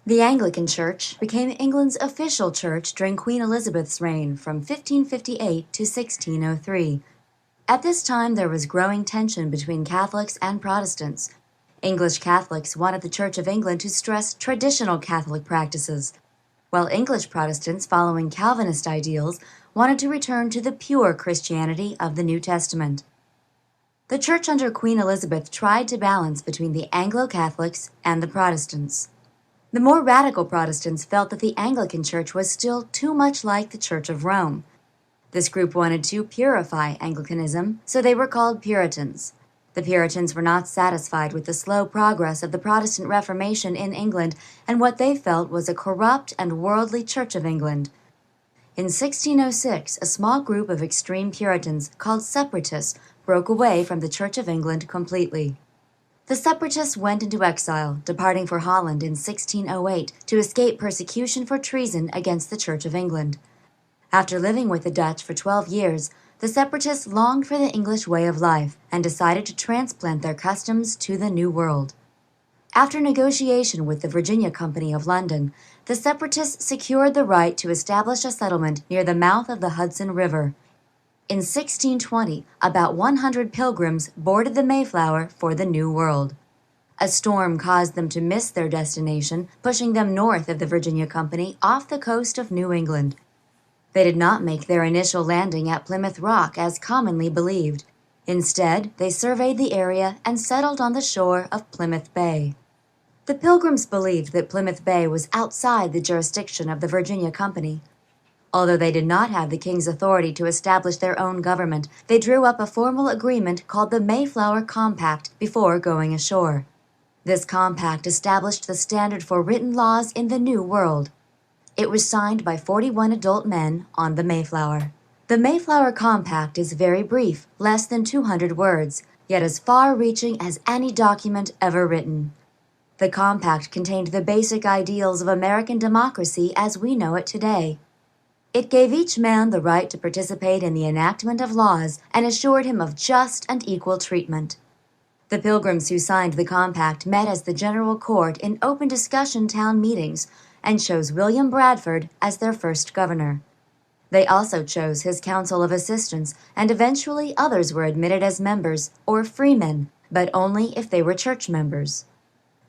The Anglican Church became England's official church during Queen Elizabeth's reign from 1558 to 1603. At this time, there was growing tension between Catholics and Protestants. English Catholics wanted the Church of England to stress traditional Catholic practices, while English Protestants, following Calvinist ideals, wanted to return to the pure Christianity of the New Testament. The Church under Queen Elizabeth tried to balance between the Anglo-Catholics and the Protestants. The more radical Protestants felt that the Anglican Church was still too much like the Church of Rome. This group wanted to purify Anglicanism, so they were called Puritans. The Puritans were not satisfied with the slow progress of the Protestant Reformation in England and what they felt was a corrupt and worldly Church of England. In 1606, a small group of extreme Puritans called Separatists broke away from the Church of England completely. The Separatists went into exile, departing for Holland in 1608 to escape persecution for treason against the Church of England. After living with the Dutch for 12 years, the Separatists longed for the English way of life and decided to transplant their customs to the New World. After negotiation with the Virginia Company of London, the Separatists secured the right to establish a settlement near the mouth of the Hudson River. In 1620, about 100 pilgrims boarded the Mayflower for the New World. A storm caused them to miss their destination, pushing them north of the Virginia Company off the coast of New England. They did not make their initial landing at Plymouth Rock as commonly believed. Instead, they surveyed the area and settled on the shore of Plymouth Bay. The Pilgrims believed that Plymouth Bay was outside the jurisdiction of the Virginia Company. Although they did not have the king's authority to establish their own government, they drew up a formal agreement called the Mayflower Compact before going ashore. This compact established the standard for written laws in the New World. It was signed by 41 adult men on the Mayflower. The Mayflower Compact is very brief, less than 200 words, yet as far-reaching as any document ever written. The compact contained the basic ideals of American democracy as we know it today. It gave each man the right to participate in the enactment of laws and assured him of just and equal treatment. The Pilgrims who signed the compact met as the General Court in open discussion town meetings and chose William Bradford as their first governor. They also chose his Council of Assistants, and eventually others were admitted as members, or freemen, but only if they were church members.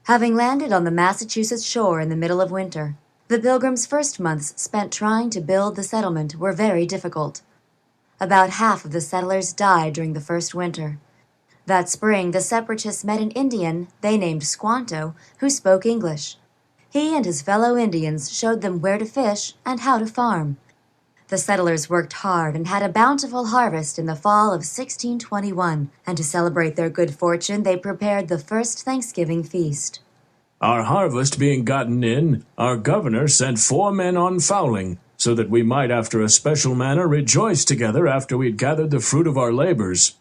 Having landed on the Massachusetts shore in the middle of winter, the Pilgrims' first months spent trying to build the settlement were very difficult. About half of the settlers died during the first winter. That spring, the Separatists met an Indian they named Squanto, who spoke English. He and his fellow Indians showed them where to fish and how to farm. The settlers worked hard and had a bountiful harvest in the fall of 1621, and to celebrate their good fortune, they prepared the first Thanksgiving feast. Our harvest being gotten in, our governor sent 4 men on fowling, so that we might after a special manner rejoice together after we'd gathered the fruit of our labors.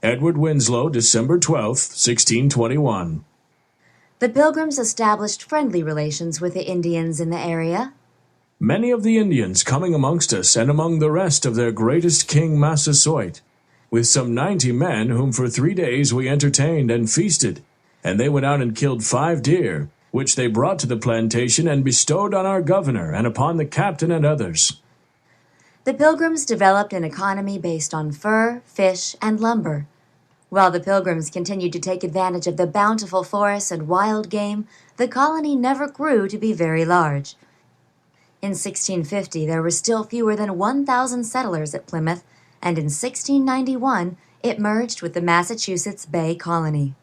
Edward Winslow, December 12th, 1621. The Pilgrims established friendly relations with the Indians in the area. Many of the Indians coming amongst us, and among the rest of their greatest king Massasoit, with some 90 men whom for 3 days we entertained and feasted, and they went out and killed 5 deer, which they brought to the plantation and bestowed on our governor and upon the captain and others. The Pilgrims developed an economy based on fur, fish, and lumber. While the Pilgrims continued to take advantage of the bountiful forests and wild game, the colony never grew to be very large. In 1650, there were still fewer than 1,000 settlers at Plymouth, and in 1691, it merged with the Massachusetts Bay Colony.